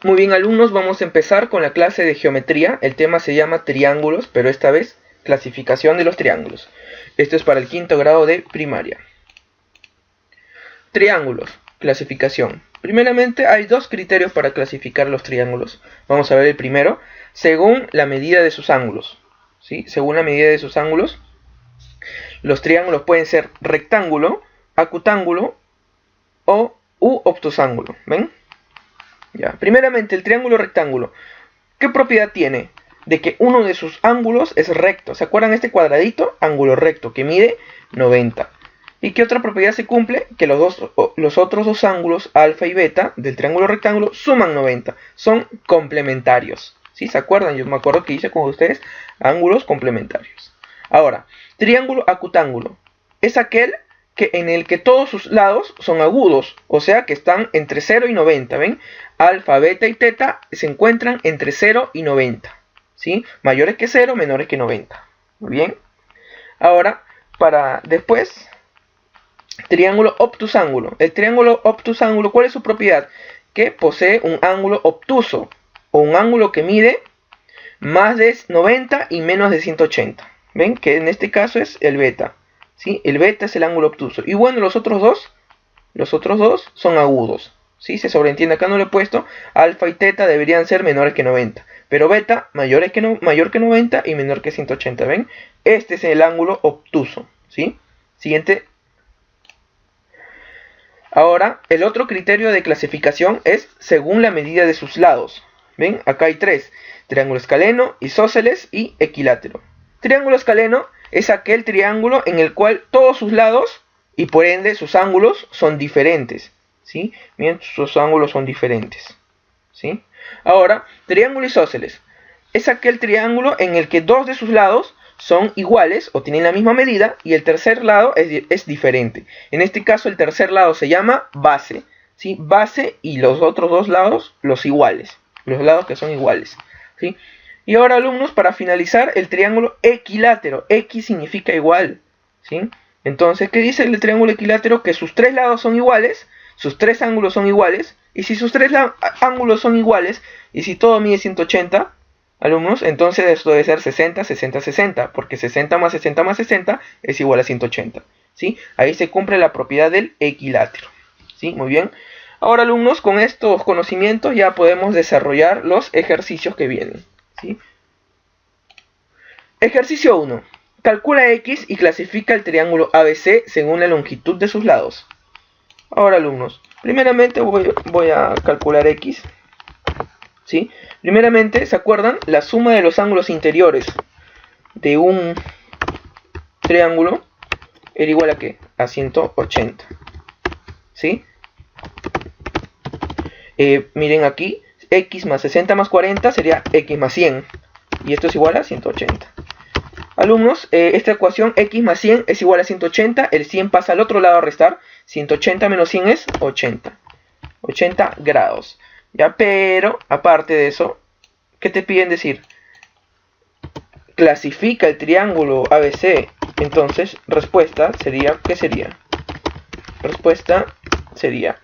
Muy bien, alumnos, vamos a empezar con la clase de geometría. El tema se llama triángulos, pero esta vez clasificación de los triángulos. Esto es para el quinto grado de primaria. Triángulos, clasificación. Primeramente hay dos criterios para clasificar los triángulos. Vamos a ver el primero, según la medida de sus ángulos. ¿Sí? Según la medida de sus ángulos, los triángulos pueden ser rectángulo, acutángulo u obtusángulo. ¿Ven? Ya. Primeramente, el triángulo rectángulo. ¿Qué propiedad tiene? De que uno de sus ángulos es recto. ¿Se acuerdan este cuadradito? Ángulo recto, que mide 90. ¿Y qué otra propiedad se cumple? Que los otros dos ángulos, alfa y beta, del triángulo rectángulo, suman 90. Son complementarios. ¿Sí? ¿Se acuerdan? Yo me acuerdo que hice con ustedes ángulos complementarios. Ahora, triángulo acutángulo. Es aquel en el que todos sus lados son agudos, o sea que están entre 0 y 90, ¿ven? Alfa, beta y teta se encuentran entre 0 y 90, ¿sí? Mayores que 0, menores que 90, muy bien. Ahora, para después, triángulo obtusángulo. El triángulo obtusángulo, ¿cuál es su propiedad? Que posee un ángulo obtuso, o un ángulo que mide más de 90 y menos de 180, ¿ven? Que en este caso es el beta. ¿Sí? El beta es el ángulo obtuso. Y bueno, los otros dos son agudos. ¿Sí? Se sobreentiende, acá no lo he puesto. Alfa y teta deberían ser menores que 90. Pero beta mayor que 90 y menor que 180. ¿Ven? Este es el ángulo obtuso. ¿Sí? Siguiente. Ahora, el otro criterio de clasificación es según la medida de sus lados. ¿Ven? Acá hay tres. Triángulo escaleno, isósceles y equilátero. Triángulo escaleno es aquel triángulo en el cual todos sus lados y por ende sus ángulos son diferentes. ¿Sí? Miren, sus ángulos son diferentes. ¿Sí? Ahora, triángulo isósceles es aquel triángulo en el que dos de sus lados son iguales o tienen la misma medida y el tercer lado es diferente. En este caso el tercer lado se llama base. ¿Sí? Base y los otros dos lados los iguales. Los lados que son iguales. ¿Sí? Y ahora, alumnos, para finalizar, el triángulo equilátero. X significa igual. ¿Sí? Entonces, ¿qué dice el triángulo equilátero? Que sus tres lados son iguales, sus tres ángulos son iguales. Y si sus tres ángulos son iguales, y si todo mide 180, alumnos, entonces esto debe ser 60, 60, 60. Porque 60 más 60 más 60 es igual a 180. ¿Sí? Ahí se cumple la propiedad del equilátero. ¿Sí? Muy bien. Ahora, alumnos, con estos conocimientos ya podemos desarrollar los ejercicios que vienen. ¿Sí? Ejercicio 1. Calcula X y clasifica el triángulo ABC según la longitud de sus lados. Ahora, alumnos, primeramente voy a calcular X. ¿Sí? Primeramente, ¿se acuerdan? La suma de los ángulos interiores de un triángulo era igual a ¿qué? A 180. ¿Sí? Miren aquí. X más 60 más 40 sería X más 100. Y esto es igual a 180. Alumnos, esta ecuación X más 100 es igual a 180. El 100 pasa al otro lado a restar. 180 menos 100 es 80. 80 grados. Ya, pero, aparte de eso, ¿qué te piden decir? Clasifica el triángulo ABC. Entonces, respuesta sería, ¿qué sería? Respuesta sería...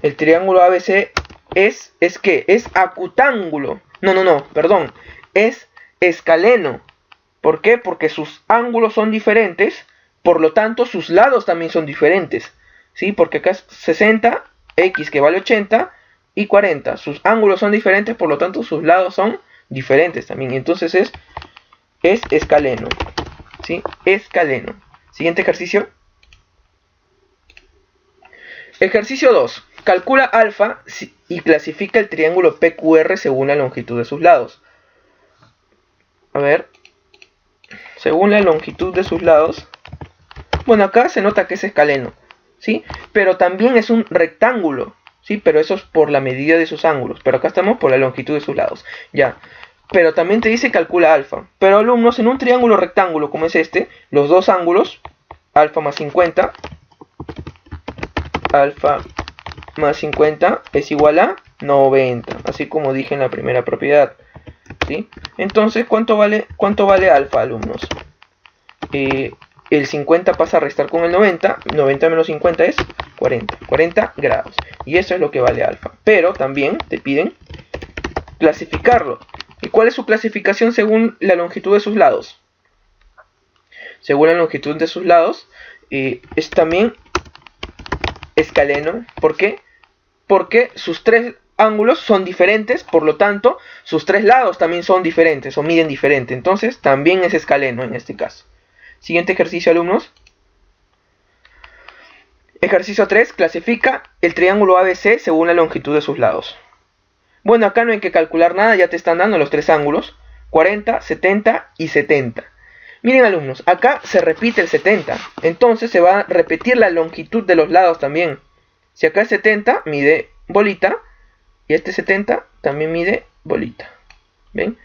El triángulo ABC es ¿qué? Es acutángulo. Perdón. Es escaleno. ¿Por qué? Porque sus ángulos son diferentes. Por lo tanto, sus lados también son diferentes. ¿Sí? Porque acá es 60, X que vale 80 y 40. Sus ángulos son diferentes, por lo tanto, sus lados son diferentes también. Entonces es escaleno. ¿Sí? Escaleno. Siguiente ejercicio. Ejercicio 2. Calcula alfa y clasifica el triángulo PQR según la longitud de sus lados. A ver. Según la longitud de sus lados. Bueno, acá se nota que es escaleno. ¿Sí? Pero también es un rectángulo. ¿Sí? Pero eso es por la medida de sus ángulos. Pero acá estamos por la longitud de sus lados. Ya. Pero también te dice calcula alfa. Pero, alumnos, en un triángulo rectángulo como es este, los dos ángulos, alfa más 50... alfa más 50 es igual a 90, así como dije en la primera propiedad. ¿Sí? Entonces, ¿cuánto vale alfa, alumnos? El 50 pasa a restar con el 90, 90 menos 50 es 40 grados. Y eso es lo que vale alfa. Pero también te piden clasificarlo. ¿Y cuál es su clasificación según la longitud de sus lados? Según la longitud de sus lados, es también escaleno. ¿Por qué? Porque sus tres ángulos son diferentes, por lo tanto, sus tres lados también son diferentes o miden diferente. Entonces, también es escaleno en este caso. Siguiente ejercicio, alumnos. Ejercicio 3. Clasifica el triángulo ABC según la longitud de sus lados. Bueno, acá no hay que calcular nada, ya te están dando los tres ángulos. 40, 70 y 70. Miren, alumnos, acá se repite el 70. Entonces se va a repetir la longitud de los lados también. Si acá es 70, mide bolita. Y este 70 también mide bolita. ¿Ven?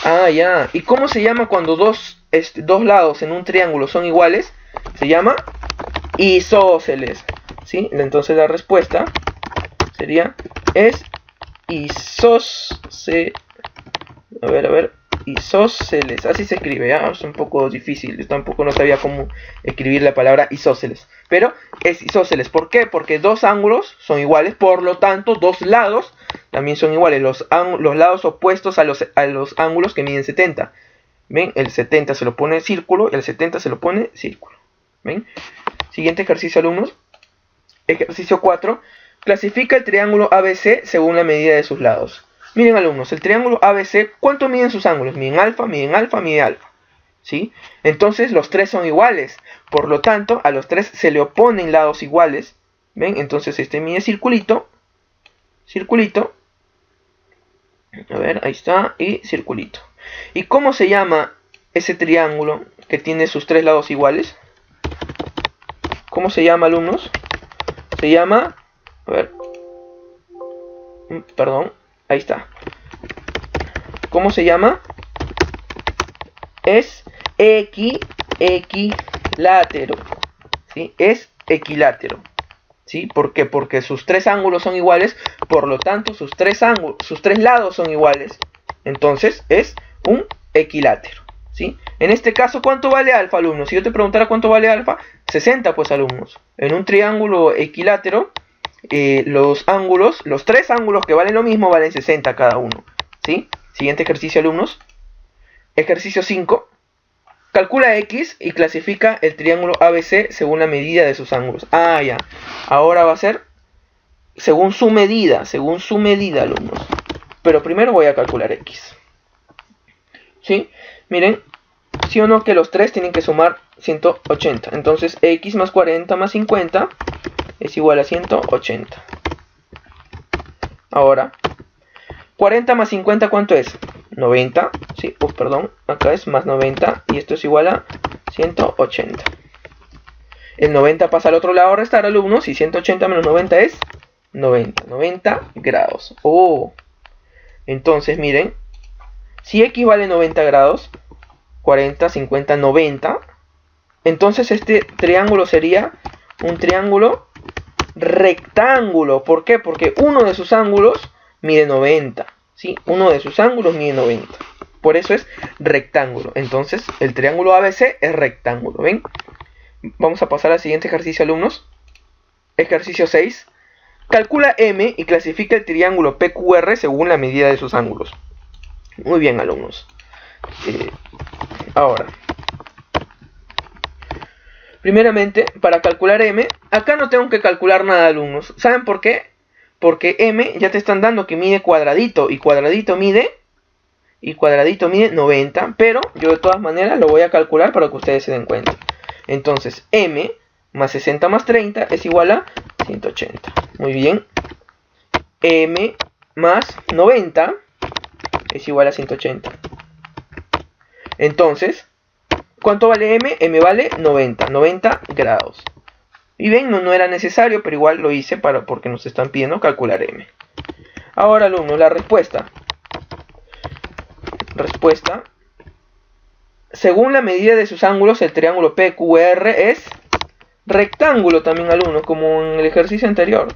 Ah, ya. ¿Y cómo se llama cuando dos lados en un triángulo son iguales? Se llama isósceles. ¿Sí? Entonces la respuesta sería es isósceles. A ver. Isósceles. Así se escribe, ¿ya? Es un poco difícil. Yo tampoco no sabía cómo escribir la palabra isósceles. Pero es isósceles. ¿Por qué? Porque dos ángulos son iguales. Por lo tanto, dos lados también son iguales. Los lados opuestos a los ángulos que miden 70. ¿Ven? El 70 se lo pone círculo y el 70 se lo pone círculo. ¿Ven? Siguiente ejercicio, alumnos. Ejercicio 4. Clasifica el triángulo ABC según la medida de sus lados. Miren, alumnos, el triángulo ABC, ¿cuánto miden sus ángulos? Miden alfa, mide alfa. ¿Sí? Entonces los tres son iguales. Por lo tanto, a los tres se le oponen lados iguales. ¿Ven? Entonces este mide circulito. A ver, ahí está. Y circulito. ¿Y cómo se llama ese triángulo que tiene sus tres lados iguales? ¿Cómo se llama, alumnos? Se llama... A ver. Perdón. Ahí está. ¿Cómo se llama? Es equilátero. ¿Sí? Es equilátero. ¿Sí? ¿Por qué? Porque sus tres ángulos son iguales. Por lo tanto, sus tres lados son iguales. Entonces, es un equilátero. ¿Sí? En este caso, ¿cuánto vale alfa, alumnos? Si yo te preguntara cuánto vale alfa, 60, pues, alumnos. En un triángulo equilátero, los tres ángulos que valen lo mismo, valen 60 cada uno. ¿Sí? Siguiente ejercicio, alumnos. Ejercicio 5. Calcula X y clasifica el triángulo ABC según la medida de sus ángulos. Ah, ya. Ahora va a ser según su medida, alumnos. Pero primero voy a calcular X. ¿Sí? Miren, sí o no que los tres tienen que sumar 180. Entonces X más 40 más 50 es igual a 180. Ahora, 40 más 50, ¿cuánto es? 90. Sí, perdón, acá es más 90 y esto es igual a 180. El 90 pasa al otro lado a restar, alumnos, y 180 menos 90 es 90 grados. Oh, entonces miren, si X vale 90 grados, 40, 50, 90, entonces este triángulo sería un triángulo rectángulo. ¿Por qué? Porque uno de sus ángulos mide 90. ¿Sí? Uno de sus ángulos mide 90. Por eso es rectángulo. Entonces, el triángulo ABC es rectángulo. ¿Ven? Vamos a pasar al siguiente ejercicio, alumnos. Ejercicio 6. Calcula M y clasifica el triángulo PQR según la medida de sus ángulos. Muy bien, alumnos. Ahora, primeramente, para calcular M, acá no tengo que calcular nada, alumnos. ¿Saben por qué? Porque M ya te están dando que mide cuadradito, y cuadradito mide 90, pero yo de todas maneras lo voy a calcular para que ustedes se den cuenta. Entonces, M más 60 más 30 es igual a 180. Muy bien. M más 90 es igual a 180. Entonces, ¿cuánto vale M? M vale 90 grados. Y ven, no era necesario, pero igual lo hice porque nos están pidiendo calcular M. Ahora, alumnos, la respuesta. Según la medida de sus ángulos, el triángulo PQR es rectángulo también, alumnos, como en el ejercicio anterior.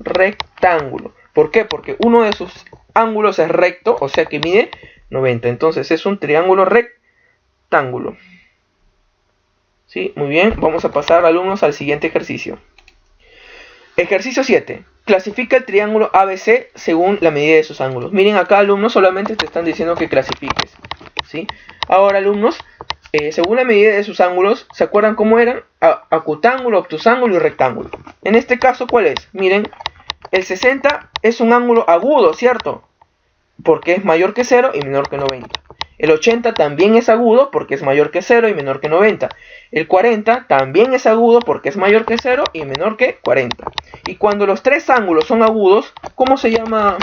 Rectángulo. ¿Por qué? Porque uno de sus ángulos es recto, o sea que mide 90. Entonces es un triángulo rectángulo. ¿Sí? Muy bien, vamos a pasar, alumnos, al siguiente ejercicio. Ejercicio 7. Clasifica el triángulo ABC según la medida de sus ángulos. Miren acá, alumnos, solamente te están diciendo que clasifiques, ¿sí? Ahora, alumnos, según la medida de sus ángulos, ¿se acuerdan cómo eran? Acutángulo, obtusángulo y rectángulo. En este caso, ¿cuál es? Miren, el 60 es un ángulo agudo, ¿cierto? Porque es mayor que 0 y menor que 90. El 80 también es agudo porque es mayor que 0 y menor que 90. El 40 también es agudo porque es mayor que 0 y menor que 40. Y cuando los tres ángulos son agudos, ¿cómo se llama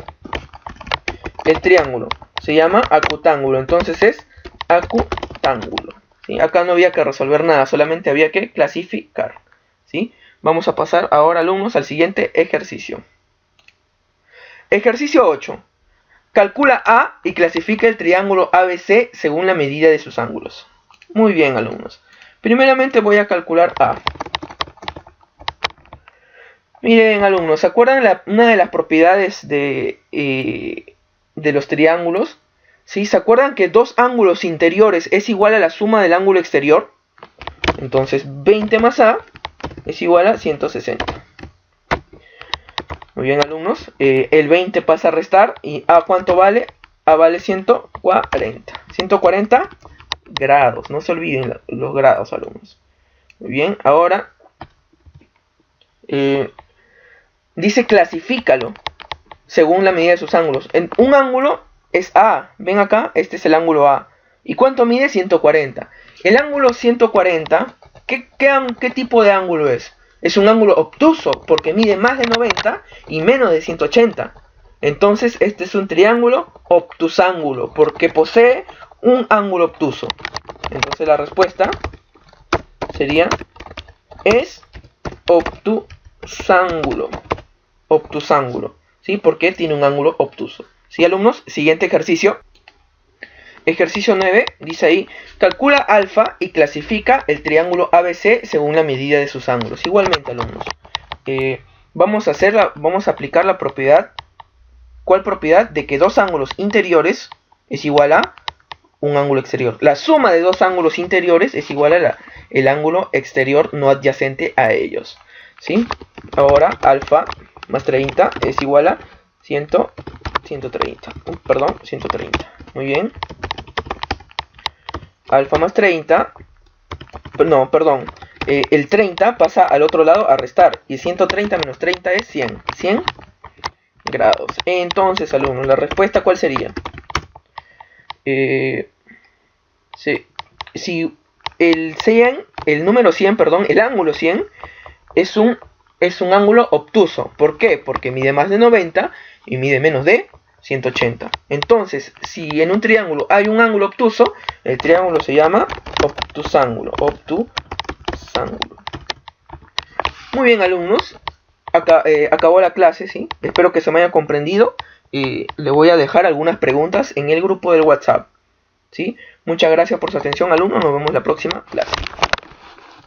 el triángulo? Se llama acutángulo. Entonces es acutángulo, ¿sí? Acá no había que resolver nada, solamente había que clasificar, ¿sí? Vamos a pasar ahora, alumnos, al siguiente ejercicio. Ejercicio 8. Calcula A y clasifica el triángulo ABC según la medida de sus ángulos. Muy bien, alumnos. Primeramente voy a calcular A. Miren, alumnos, ¿se acuerdan una de las propiedades de los triángulos? ¿Sí? ¿Se acuerdan que dos ángulos interiores es igual a la suma del ángulo exterior? Entonces 20 más A es igual a 160. Muy bien, alumnos, el 20 pasa a restar y ¿A cuánto vale? A vale 140. 140 grados, no se olviden los grados, alumnos. Muy bien, ahora dice clasifícalo según la medida de sus ángulos. Un ángulo es A, ven acá, este es el ángulo A. ¿Y cuánto mide? 140. El ángulo 140, ¿qué tipo de ángulo es? Es un ángulo obtuso porque mide más de 90 y menos de 180. Entonces este es un triángulo obtusángulo porque posee un ángulo obtuso. Entonces la respuesta sería es obtusángulo. Obtusángulo, ¿sí? Porque tiene un ángulo obtuso. ¿Sí, alumnos? Siguiente ejercicio. Ejercicio 9, dice ahí, calcula alfa y clasifica el triángulo ABC según la medida de sus ángulos. Igualmente, alumnos, vamos a aplicar la propiedad. ¿Cuál propiedad? De que dos ángulos interiores es igual a un ángulo exterior. La suma de dos ángulos interiores es igual a el ángulo exterior no adyacente a ellos, ¿sí? Ahora, alfa más 30 es igual a 130. Muy bien. Alfa más 30, no, perdón, el 30 pasa al otro lado a restar, y 130 menos 30 es 100, 100 grados. Entonces, alumnos, la respuesta ¿cuál sería? Si el número 100, perdón, el ángulo 100 es un ángulo obtuso. ¿Por qué? Porque mide más de 90 y mide menos de 180. Entonces, si en un triángulo hay un ángulo obtuso, el triángulo se llama obtusángulo. Obtusángulo. Muy bien, alumnos. Acabó la clase, ¿sí? Espero que se me haya comprendido. Le voy a dejar algunas preguntas en el grupo del WhatsApp, ¿sí? Muchas gracias por su atención, alumnos. Nos vemos la próxima clase.